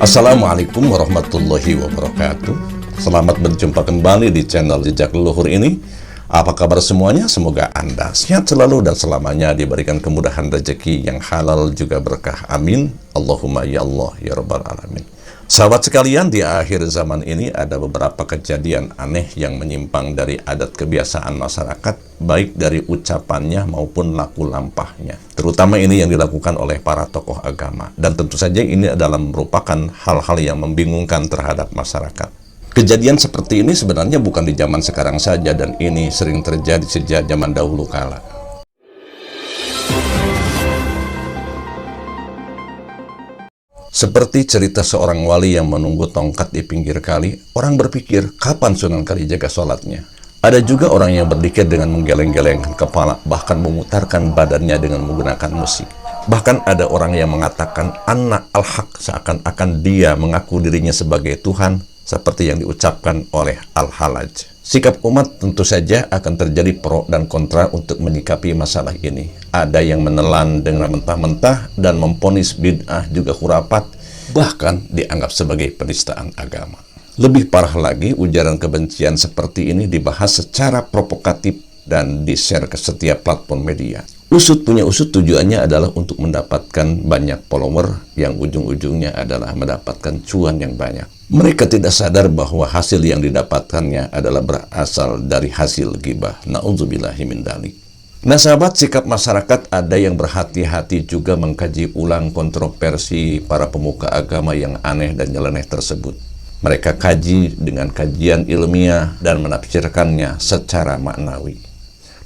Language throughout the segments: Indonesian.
Assalamualaikum warahmatullahi wabarakatuh. Selamat berjumpa kembali di channel Jejak Leluhur ini. Apa kabar semuanya? Semoga Anda sehat selalu dan selamanya diberikan kemudahan rezeki yang halal juga berkah. Amin. Allahumma ya Allah ya Rabbal Alamin. Sahabat sekalian, di akhir zaman ini ada beberapa kejadian aneh yang menyimpang dari adat kebiasaan masyarakat, baik dari ucapannya maupun laku lampahnya. Terutama ini yang dilakukan oleh para tokoh agama. Dan tentu saja ini adalah merupakan hal-hal yang membingungkan terhadap masyarakat. Kejadian seperti ini sebenarnya bukan di zaman sekarang saja, dan ini sering terjadi sejak zaman dahulu kala. Seperti cerita seorang wali yang menunggu tongkat di pinggir kali, orang berpikir, kapan Sunan Kalijaga sholatnya? Ada juga orang yang berzikir dengan menggeleng-gelengkan kepala, bahkan memutarkan badannya dengan menggunakan musik. Bahkan ada orang yang mengatakan, Anna al-Haq, seakan-akan dia mengaku dirinya sebagai Tuhan, seperti yang diucapkan oleh Al-Halaj. Sikap umat tentu saja akan terjadi pro dan kontra untuk menyikapi masalah ini. Ada yang menelan dengan mentah-mentah dan memponis bid'ah juga khurafat, bahkan dianggap sebagai penistaan agama. Lebih parah lagi, ujaran kebencian seperti ini dibahas secara provokatif dan di-share ke setiap platform media. Usut punya usut, tujuannya adalah untuk mendapatkan banyak follower yang ujung-ujungnya adalah mendapatkan cuan yang banyak. Mereka tidak sadar bahwa hasil yang didapatkannya adalah berasal dari hasil ghibah. Na'udzubillahi min dzalik. Nah sahabat, sikap masyarakat ada yang berhati-hati juga mengkaji ulang kontroversi para pemuka agama yang aneh dan nyeleneh tersebut. Mereka kaji dengan kajian ilmiah dan menafsirkannya secara maknawi.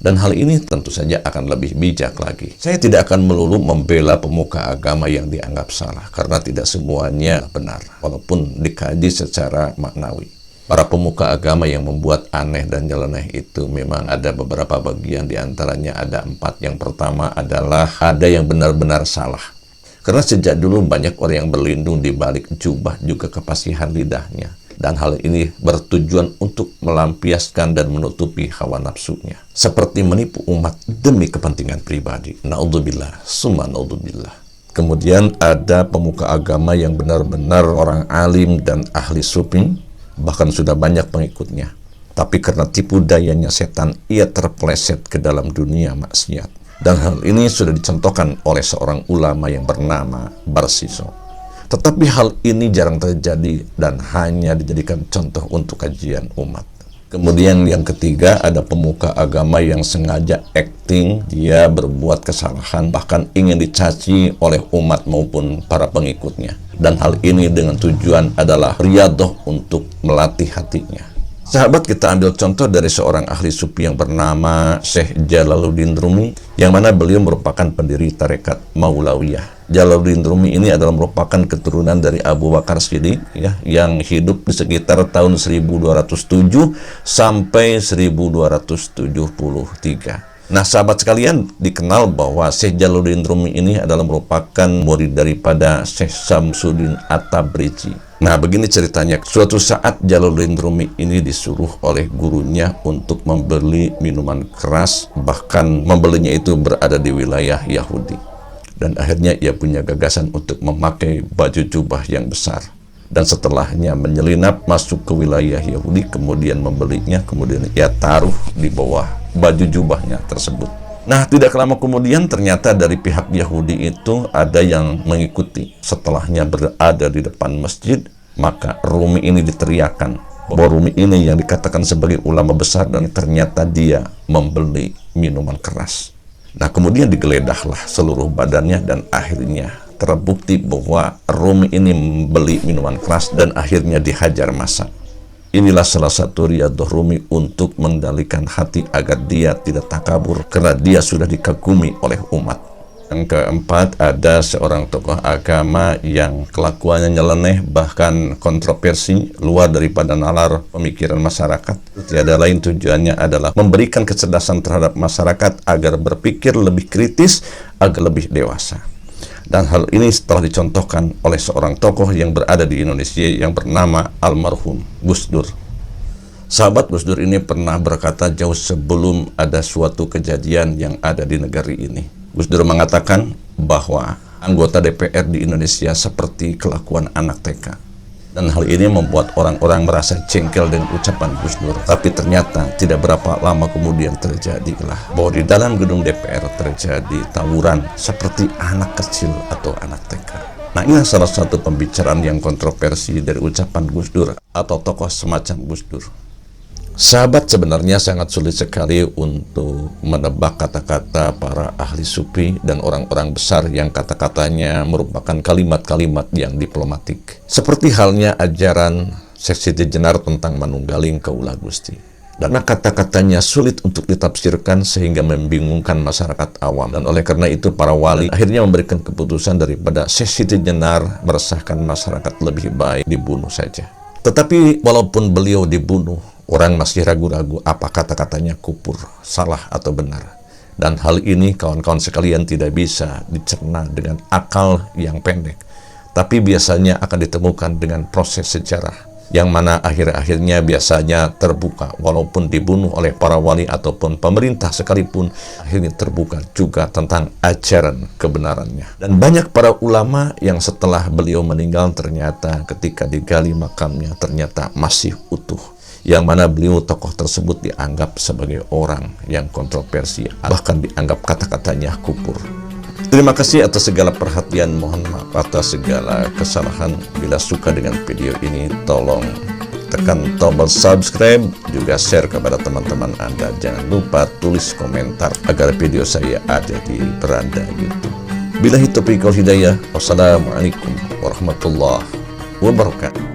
Dan hal ini tentu saja akan lebih bijak lagi. Saya tidak akan melulu membela pemuka agama yang dianggap salah, karena tidak semuanya benar, walaupun dikaji secara maknawi. Para pemuka agama yang membuat aneh dan nyeleneh itu memang ada beberapa bagian, diantaranya ada 4. Yang pertama adalah ada yang benar-benar salah. Karena sejak dulu banyak orang yang berlindung di balik jubah juga kepasihan lidahnya. Dan hal ini bertujuan untuk melampiaskan dan menutupi hawa nafsunya. Seperti menipu umat demi kepentingan pribadi. Na'udzubillah, summa na'udzubillah. Kemudian ada pemuka agama yang benar-benar orang alim dan ahli sufi, bahkan sudah banyak pengikutnya. Tapi karena tipu dayanya setan, ia terpeleset ke dalam dunia maksiat. Dan hal ini sudah dicontohkan oleh seorang ulama yang bernama Barsiso. Tetapi hal ini jarang terjadi dan hanya dijadikan contoh untuk kajian umat. Kemudian yang ketiga, ada pemuka agama yang sengaja acting, dia berbuat kesalahan, bahkan ingin dicaci oleh umat maupun para pengikutnya. Dan hal ini dengan tujuan adalah riyadoh untuk melatih hatinya. Sahabat, kita ambil contoh dari seorang ahli sufi yang bernama Syekh Jalaluddin Rumi, yang mana beliau merupakan pendiri tarekat Maulawiyah. Jalaluddin Rumi ini adalah merupakan keturunan dari Abu Bakar Siddiq, ya, yang hidup di sekitar tahun 1207 sampai 1273. Nah, sahabat sekalian, dikenal bahwa Syekh Jalaluddin Rumi ini adalah merupakan murid daripada Syekh Samsuddin At-Tabrizi. Nah, begini ceritanya. Suatu saat Jalaluddin Rumi ini disuruh oleh gurunya untuk membeli minuman keras, bahkan membelinya itu berada di wilayah Yahudi. Dan akhirnya ia punya gagasan untuk memakai baju jubah yang besar. Dan setelahnya menyelinap masuk ke wilayah Yahudi, kemudian membelinya, kemudian ia taruh di bawah baju jubahnya tersebut. Nah, tidak lama kemudian ternyata dari pihak Yahudi itu ada yang mengikuti. Setelahnya berada di depan masjid, maka Rumi ini diteriakan bahwa Rumi ini yang dikatakan sebagai ulama besar, dan ternyata dia membeli minuman keras. Nah, kemudian digeledahlah seluruh badannya dan akhirnya terbukti bahwa Rumi ini membeli minuman keras dan akhirnya dihajar massa. Inilah salah satu riyadoh Rumi untuk mengendalikan hati agar dia tidak takabur, karena dia sudah dikagumi oleh umat. Yang keempat, ada seorang tokoh agama yang kelakuannya nyeleneh, bahkan kontroversi, luar daripada nalar pemikiran masyarakat. Tiada lain tujuannya adalah memberikan kecerdasan terhadap masyarakat agar berpikir lebih kritis, agar lebih dewasa. Dan hal ini setelah dicontohkan oleh seorang tokoh yang berada di Indonesia yang bernama almarhum Gus Dur. Sahabat, Gus Dur ini pernah berkata jauh sebelum ada suatu kejadian yang ada di negeri ini. Gus Dur mengatakan bahwa anggota DPR di Indonesia seperti kelakuan anak TK. Dan hal ini membuat orang-orang merasa jengkel dengan ucapan Gus Dur. Tapi ternyata tidak berapa lama kemudian terjadilah bahwa di dalam gedung DPR terjadi tawuran seperti anak kecil atau anak TK. Nah, ini salah satu pembicaraan yang kontroversi dari ucapan Gus Dur atau tokoh semacam Gus Dur. Sahabat, sebenarnya sangat sulit sekali untuk menebak kata-kata para ahli sufi dan orang-orang besar yang kata-katanya merupakan kalimat-kalimat yang diplomatik. Seperti halnya ajaran Syekh Siti Jenar tentang manunggaling Kaulah Gusti. Karena kata-katanya sulit untuk ditafsirkan sehingga membingungkan masyarakat awam. Dan oleh karena itu para wali akhirnya memberikan keputusan daripada Syekh Siti Jenar meresahkan masyarakat, lebih baik dibunuh saja. Tetapi walaupun beliau dibunuh, orang masih ragu-ragu apa kata-katanya kupur, salah atau benar. Dan hal ini kawan-kawan sekalian tidak bisa dicerna dengan akal yang pendek. Tapi biasanya akan ditemukan dengan proses sejarah, yang mana akhir-akhirnya biasanya terbuka. Walaupun dibunuh oleh para wali ataupun pemerintah sekalipun, akhirnya terbuka juga tentang ajaran kebenarannya. Dan banyak para ulama yang setelah beliau meninggal ternyata ketika digali makamnya ternyata masih utuh. Yang mana beliau tokoh tersebut dianggap sebagai orang yang kontroversi, bahkan dianggap kata-katanya kupur. Terima kasih atas segala perhatian, mohon maaf atas segala kesalahan. Bila suka dengan video ini, tolong tekan tombol subscribe, juga share kepada teman-teman Anda. Jangan lupa tulis komentar agar video saya ada di beranda YouTube. Billahi taufiq wal hidayah. Wassalamualaikum warahmatullahi wabarakatuh.